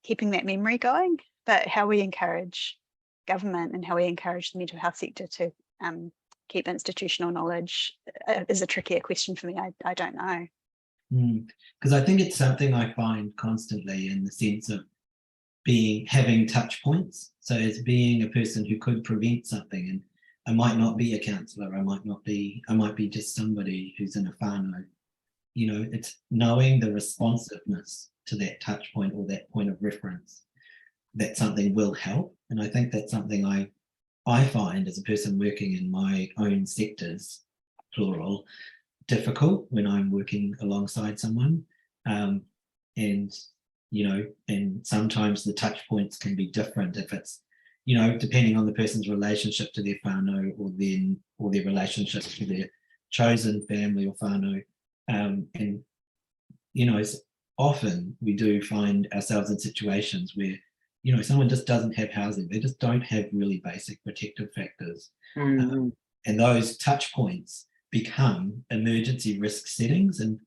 keeping that memory going. But how we encourage government and how we encourage the mental health sector to keep institutional knowledge is a trickier question for me. I don't know. Because I think it's something I find constantly in the sense of having touch points. So as being a person who could prevent something, and I might not be a counsellor, I might be just somebody who's in a whānau. It's knowing the responsiveness to that touch point or that point of reference, that something will help. And I think that's something I find as a person working in my own sectors, plural, difficult when I'm working alongside someone. And sometimes the touch points can be different if it's, depending on the person's relationship to their whānau or their relationship to their chosen family or whānau. And often we do find ourselves in situations where someone just doesn't have housing. They just don't have really basic protective factors. And those touch points become emergency risk settings. And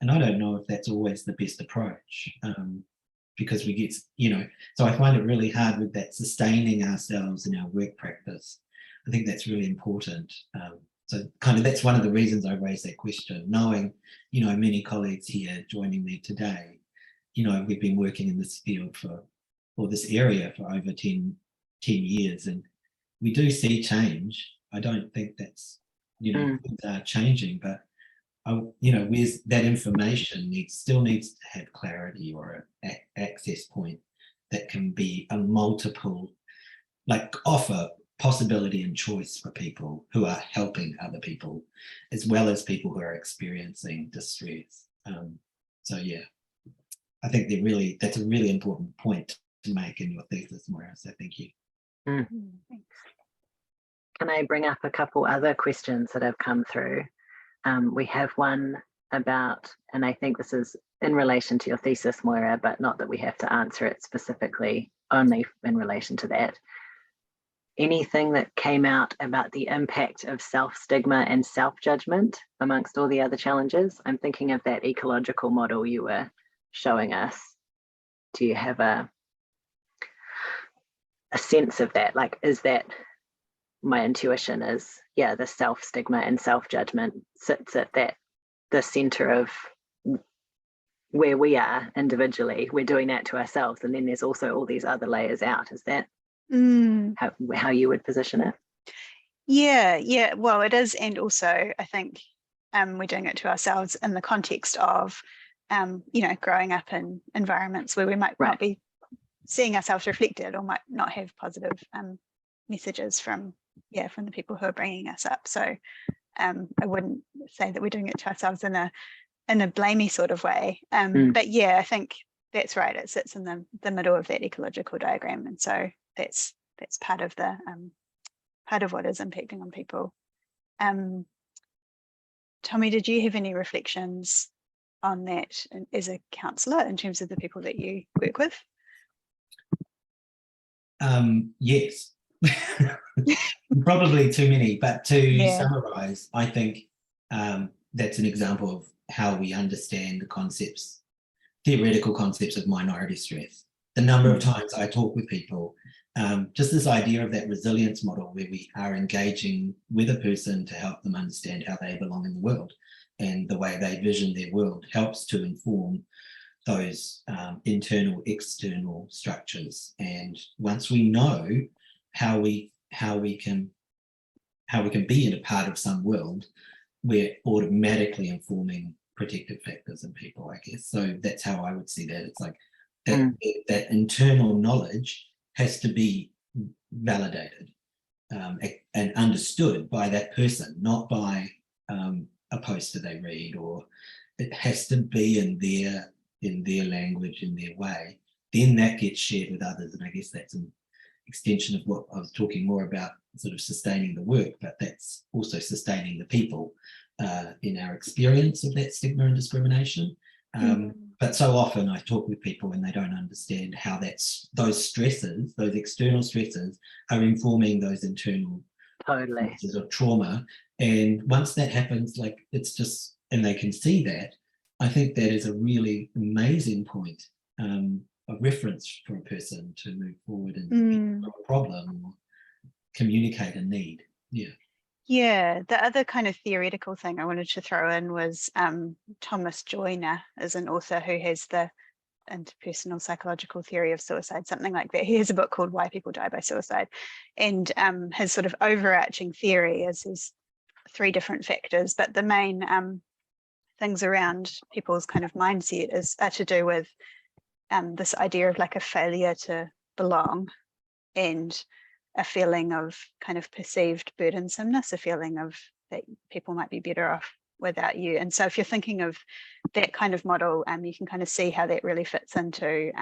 I don't know if that's always the best approach because we get, so I find it really hard with that sustaining ourselves in our work practice. I think that's really important. So kind of that's one of the reasons I raised that question, knowing, many colleagues here joining me today, we've been working in this field or this area for over 10 years, and we do see change. I don't think that's, things are changing, but where's that information still needs to have clarity or an access point that can be a multiple, like offer possibility and choice for people who are helping other people, as well as people who are experiencing distress. So I think that's a really important point to make in your thesis, Moira, so thank you. Thanks. Can I bring up a couple other questions that have come through? We have one about, and I think this is in relation to your thesis, Moira, but not that we have to answer it specifically, only in relation to that. Anything that came out about the impact of self-stigma and self-judgment amongst all the other challenges? I'm thinking of that ecological model you were showing us. Do you have a sense of that? Like, is that, my intuition is, yeah, the self-stigma and self-judgment sits at the center of where we are individually. We're doing that to ourselves, and then there's also all these other layers out. Is that how you would position it? Yeah, well, it is. And also I think we're doing it to ourselves in the context of growing up in environments where we might not be seeing ourselves reflected, or might not have positive messages from the people who are bringing us up. So I wouldn't say that we're doing it to ourselves in a blamey sort of way, but yeah, I think that's right. It sits in the middle of that ecological diagram, and so that's part of the part of what is impacting on people. Tommy, did you have any reflections on that as a counsellor in terms of the people that you work with? Yes, probably too many, but to summarize, I think that's an example of how we understand the concepts, theoretical concepts of minority stress. The number of times I talk with people, just this idea of that resilience model where we are engaging with a person to help them understand how they belong in the world, and the way they vision their world helps to inform those internal, external structures. And once we know how we can be in a part of some world, we're automatically informing protective factors in people, I guess. So that's how I would see that. It's like that internal knowledge has to be validated and understood by that person, not by a poster they read, or it has to be in their language, in their way. Then that gets shared with others, and I guess that's an extension of what I was talking more about, sort of sustaining the work, but that's also sustaining the people in our experience of that stigma and discrimination. But so often I talk with people and they don't understand how those stresses, those external stresses, are informing those internal stresses of trauma. And once that happens, like, it's just, and they can see that, I think that is a really amazing point of reference for a person to move forward and a problem or communicate a need. Yeah, the other kind of theoretical thing I wanted to throw in was Thomas Joyner is an author who has the interpersonal psychological theory of suicide, something like that. He has a book called Why People Die by Suicide, and his sort of overarching theory is these 3 different factors, but the main things around people's kind of mindset are to do with this idea of like a failure to belong, and a feeling of kind of perceived burdensomeness, a feeling of that people might be better off without you. And so if you're thinking of that kind of model, you can kind of see how that really fits into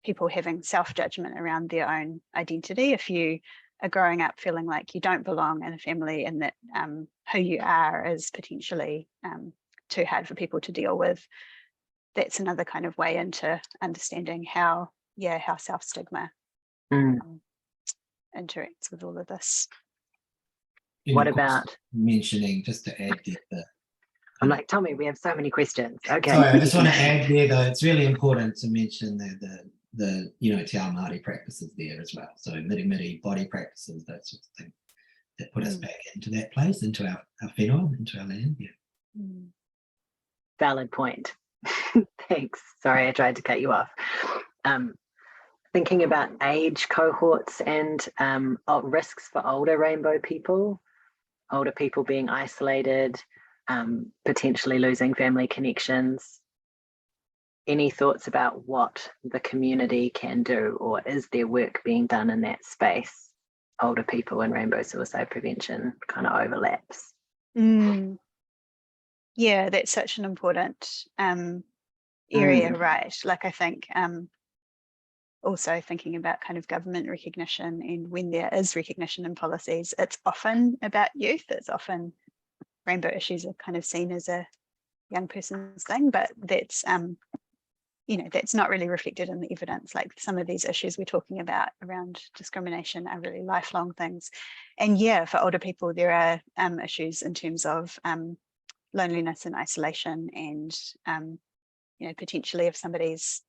people having self-judgment around their own identity. If you are growing up feeling like you don't belong in a family, and that who you are is potentially too hard for people to deal with, that's another kind of way into understanding how self-stigma interacts with all of this. What about mentioning, just to add there, I'm like, Tommy, we have so many questions. Okay. Sorry, I just want to add there, though, it's really important to mention the Te Ao Māori practices there as well. So miri body practices, that sort of thing, that put us back into that place, into our whenua, into our land. Valid point. Thanks. Sorry, I tried to cut you off. Thinking about age cohorts and risks for older rainbow people, older people being isolated, potentially losing family connections. Any thoughts about what the community can do, or is there work being done in that space? Older people and rainbow suicide prevention kind of overlaps. Yeah, that's such an important area, right? Like, I think also thinking about kind of government recognition, and when there is recognition in policies, it's often about youth. It's often rainbow issues are kind of seen as a young person's thing, but that's that's not really reflected in the evidence. Like some of these issues we're talking about around discrimination are really lifelong things. And yeah, for older people, there are issues in terms of loneliness and isolation, and potentially if somebody's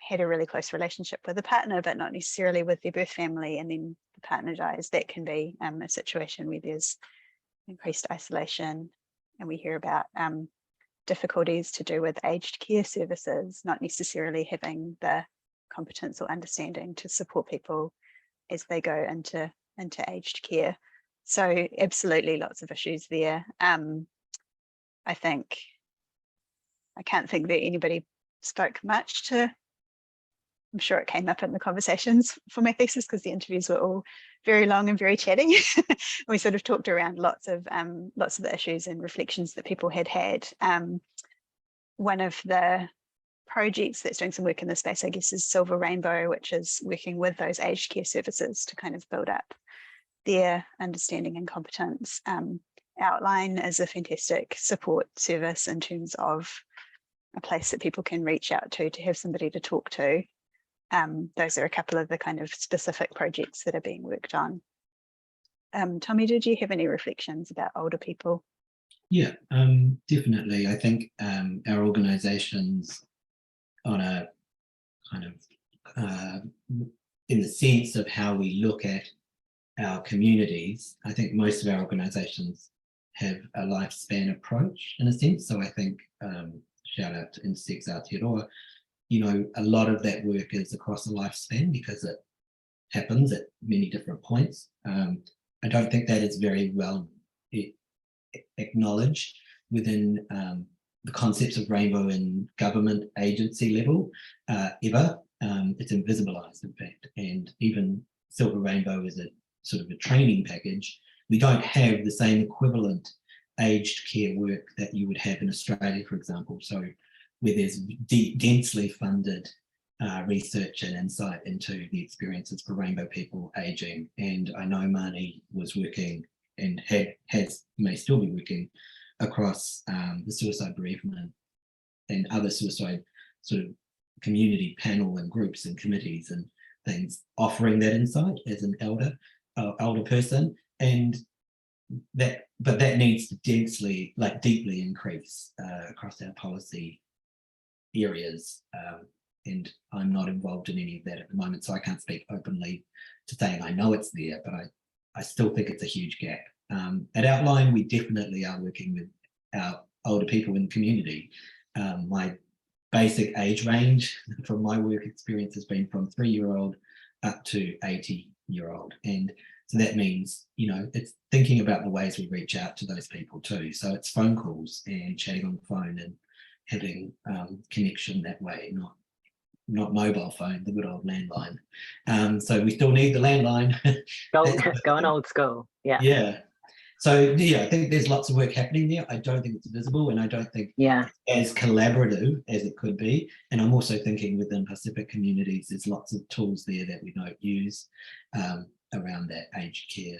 had a really close relationship with a partner, but not necessarily with their birth family, and then the partner dies, that can be a situation where there's increased isolation. And we hear about difficulties to do with aged care services, not necessarily having the competence or understanding to support people as they go into aged care. So absolutely lots of issues there. I can't think that anybody spoke much to, I'm sure it came up in the conversations for my thesis because the interviews were all very long and very chatty. We sort of talked around lots of the issues and reflections that people had. One of the projects that's doing some work in this space, I guess, is Silver Rainbow, which is working with those aged care services to kind of build up their understanding and competence. Outline is a fantastic support service in terms of a place that people can reach out to have somebody to talk to. Those are a couple of the kind of specific projects that are being worked on. Tommy, did you have any reflections about older people? Yeah, definitely. I think our organisations, on a kind of in the sense of how we look at our communities, I think most of our organisations have a lifespan approach in a sense. So I think, shout out to Intersex Aotearoa, a lot of that work is across a lifespan because it happens at many different points. I don't think that is very well acknowledged within the concepts of rainbow in government agency level ever. It's invisibilized, in fact, and even Silver Rainbow is a sort of a training package. We don't have the same equivalent aged care work that you would have in Australia, for example. So where there's densely funded research and insight into the experiences for rainbow people aging. And I know Marnie was working and may still be working across the suicide bereavement and other suicide sort of community panel and groups and committees and things, offering that insight as an older person. And that needs to deeply increase across our policy areas, and I'm not involved in any of that at the moment, so I can't speak openly to saying I know it's there, but I still think it's a huge gap. At Outline, we definitely are working with our older people in the community. My basic age range from my work experience has been from 3-year-old up to 80-year-old, and so that means, it's thinking about the ways we reach out to those people too. So it's phone calls and chatting on the phone and having connection that way, not mobile phone, the good old landline. So we still need the landline. Going old school. Yeah. Yeah. So yeah, I think there's lots of work happening there. I don't think it's visible, and I don't think it's as collaborative as it could be. And I'm also thinking within Pacific communities, there's lots of tools there that we don't use around that aged care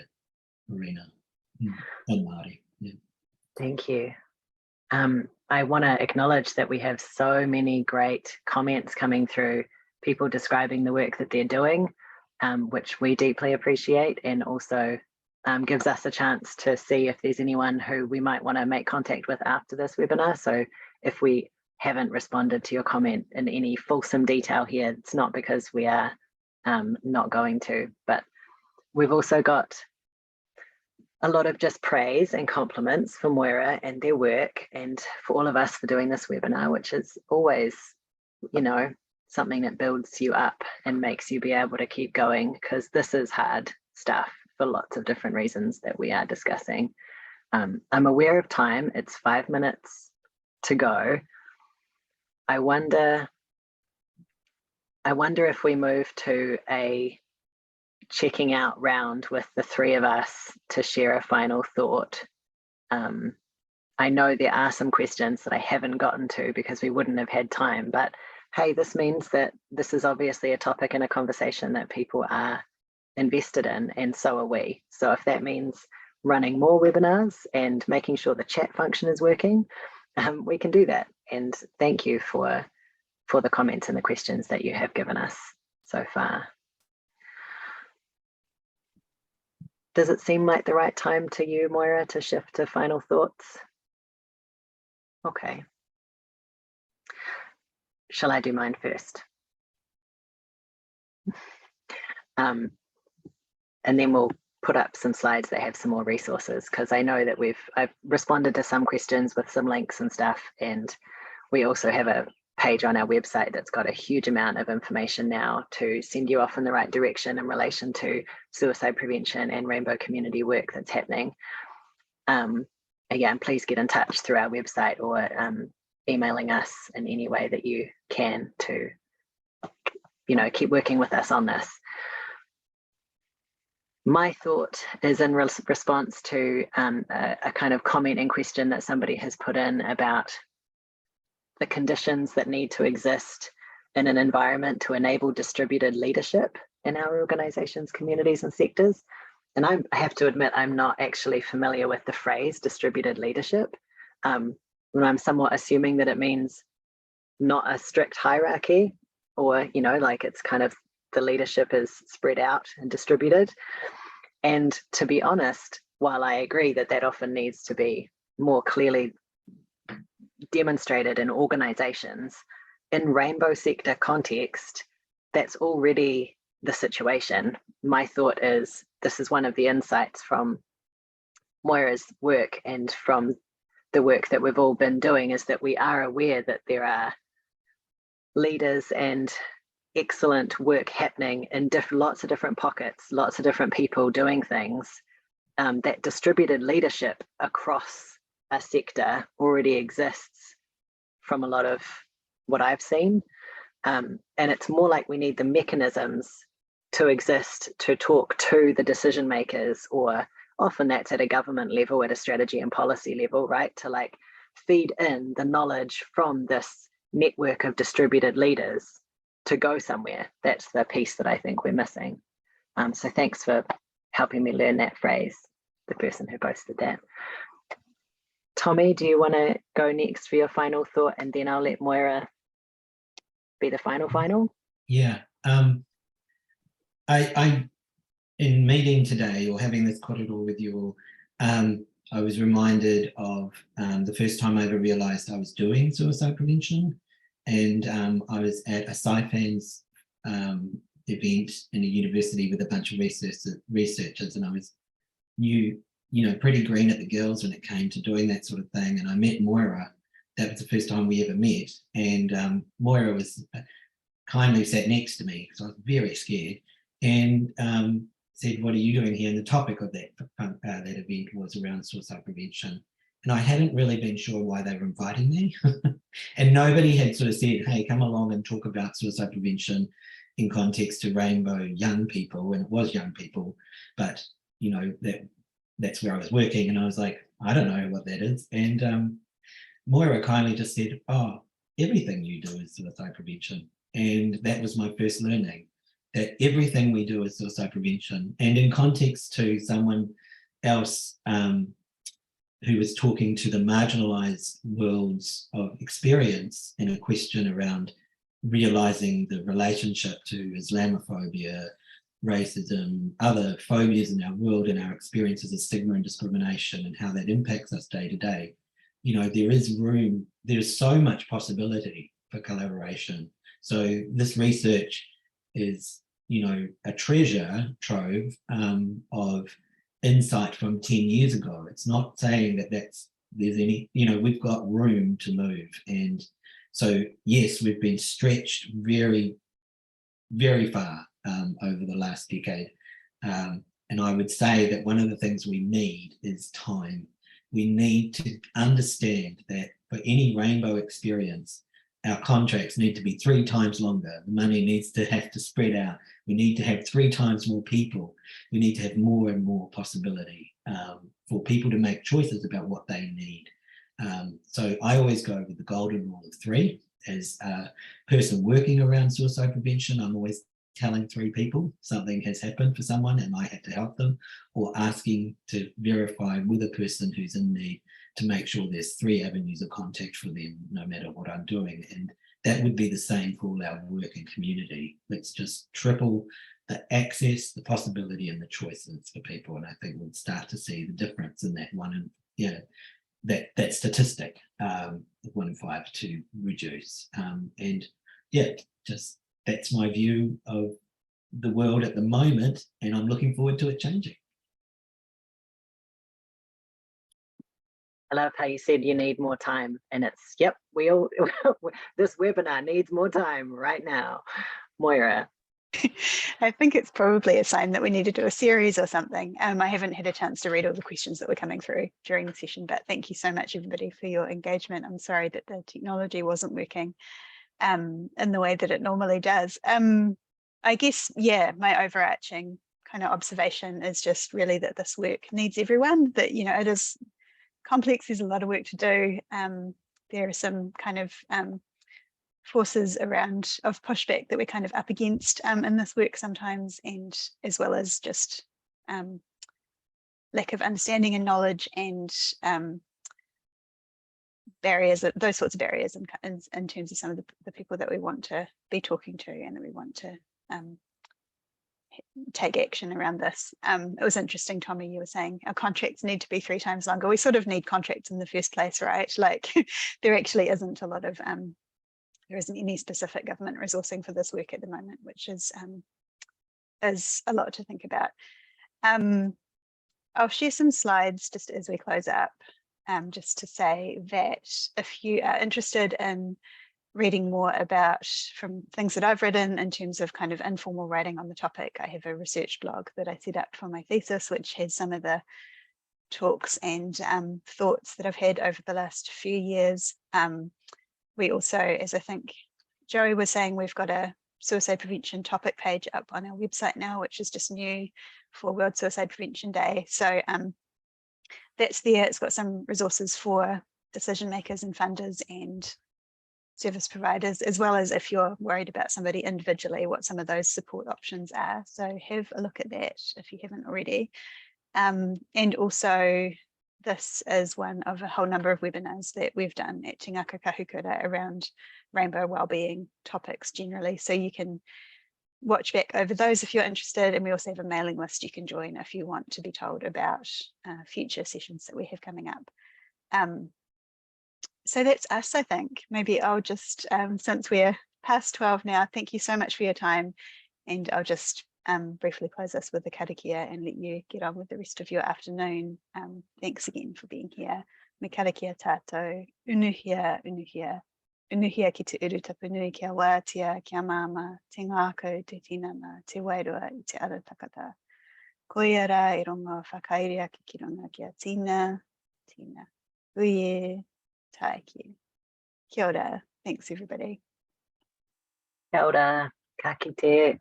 arena in Māori. Yeah. Thank you. I want to acknowledge that we have so many great comments coming through, people describing the work that they're doing, which we deeply appreciate, and also gives us a chance to see if there's anyone who we might want to make contact with after this webinar. So if we haven't responded to your comment in any fulsome detail here, it's not because we are not going to, but we've also got a lot of just praise and compliments for Moira and their work, and for all of us for doing this webinar, which is always, something that builds you up and makes you be able to keep going, because this is hard stuff for lots of different reasons that we are discussing. I'm aware of time, it's 5 minutes to go. I wonder if we move to a checking out round with the three of us to share a final thought. I know there are some questions that I haven't gotten to because we wouldn't have had time, but hey, this means that this is obviously a topic and a conversation that people are invested in, and so are we. So if that means running more webinars and making sure the chat function is working, we can do that. And thank you for the comments and the questions that you have given us so far. Does it seem like the right time to you, Moira, to shift to final thoughts? Okay. Shall I do mine first? And then we'll put up some slides that have some more resources, because I know that I've responded to some questions with some links and stuff, and we also have a page on our website that's got a huge amount of information now to send you off in the right direction in relation to suicide prevention and rainbow community work that's happening. Again, please get in touch through our website or emailing us in any way that you can to, keep working with us on this. My thought is in response to a kind of comment and question that somebody has put in about the conditions that need to exist in an environment to enable distributed leadership in our organizations, communities, and sectors. And I have to admit, I'm not actually familiar with the phrase distributed leadership. I'm somewhat assuming that it means not a strict hierarchy, or, like it's kind of the leadership is spread out and distributed. And to be honest, while I agree that that often needs to be more clearly demonstrated in organizations, in rainbow sector context, that's already the situation. My thought is this is one of the insights from Moira's work and from the work that we've all been doing, is that we are aware that there are leaders and excellent work happening in lots of different pockets, lots of different people doing things. That distributed leadership across a sector already exists from a lot of what I've seen. And it's more like we need the mechanisms to exist to talk to the decision makers, or often that's at a government level, at a strategy and policy level, right? To like feed in the knowledge from this network of distributed leaders to go somewhere. That's the piece that I think we're missing. So thanks for helping me learn that phrase, the person who posted that. Tommy, do you want to go next for your final thought, and then I'll let Moira be the final? Yeah. I in meeting today, or having this corridor with you all, I was reminded of the first time I ever realised I was doing suicide prevention. And I was at a SciFans event in a university with a bunch of researchers, and I was pretty green at the gills when it came to doing that sort of thing. And I met Moira. That was the first time we ever met. And Moira was kindly sat next to me, because I was very scared, and said, "What are you doing here?" And the topic of that event was around suicide prevention. And I hadn't really been sure why they were inviting me. And nobody had sort of said, "Hey, come along and talk about suicide prevention in context to rainbow young people." And it was young people, but that's where I was working. And I was like, I don't know what that is. And Moira kindly just said, "Oh, everything you do is suicide prevention." And that was my first learning, that everything we do is suicide prevention. And in context to someone else who was talking to the marginalized worlds of experience in a question around realizing the relationship to Islamophobia, racism, other phobias in our world and our experiences of stigma and discrimination, and how that impacts us day to day. There is room, there's so much possibility for collaboration. So this research is, a treasure trove of insight from 10 years ago. It's not saying that there's any, we've got room to move. And so, yes, we've been stretched very, very far over the last decade. And I would say that one of the things we need is time. We need to understand that for any rainbow experience, our contracts need to be 3 times longer. The money needs to have to spread out. We need to have 3 times more people. We need to have more and more possibility for people to make choices about what they need. So I always go with the golden rule of 3. As a person working around suicide prevention, I'm always telling 3 people something has happened for someone and I had to help them, or asking to verify with a person who's in need to make sure there's 3 avenues of contact for them, no matter what I'm doing. And that would be the same for all our work and community. Let's just triple the access, the possibility, and the choices for people. And I think we'll start to see the difference in that one, and that statistic of 1 in 5 to reduce. And yeah, just that's my view of the world at the moment, and I'm looking forward to it changing. I love how you said you need more time, and it's, yep, we all, this webinar needs more time right now. Moira. I think it's probably a sign that we need to do a series or something. I haven't had a chance to read all the questions that were coming through during the session, but thank you so much, everybody, for your engagement. I'm sorry that the technology wasn't working in the way that it normally does. I guess, yeah, my overarching kind of observation is just really that this work needs everyone, that, you know, it is complex, there's a lot of work to do. There are some kind of forces around of pushback that we're kind of up against in this work sometimes, and as well as just lack of understanding and knowledge, and barriers, those sorts of barriers in terms of some of the people that we want to be talking to and that we want to take action around this. It was interesting, Tommy, you were saying our contracts need to be 3 times longer. We sort of need contracts in the first place, right? Like there actually isn't a lot of, there isn't any specific government resourcing for this work at the moment, which is a lot to think about. I'll share some slides just as we close up, just to say that if you are interested in reading more about from things that I've written in terms of kind of informal writing on the topic, I have a research blog that I set up for my thesis, which has some of the talks and thoughts that I've had over the last few years. We also, as I think Joey was saying, we've got a suicide prevention topic page up on our website now, which is just new for World Suicide Prevention Day. So that's there. It's got some resources for decision makers and funders and service providers, as well as if you're worried about somebody individually, what some of those support options are. So have a look at that if you haven't already. And also, this is one of a whole number of webinars that we've done at Te Ngaka Kahukura around rainbow wellbeing topics generally. So you can watch back over those if you're interested, and we also have a mailing list you can join if you want to be told about future sessions that we have coming up. So that's us, I think. Maybe I'll just, since we're past 12 now, thank you so much for your time, and I'll just briefly close us with the karakia and let you get on with the rest of your afternoon. Thanks again for being here. Me karakia tātou, unuhia, unuhia. Unuhia ki te uru tapunui kia wātia, kia māma, te ngākau, te tinana, te wairua i te ara takata. Koia rā I rongo whakairea ki runga kia tina, tina, uie, taiki. Kia ora. Thanks, everybody. Kia ora, ka kite.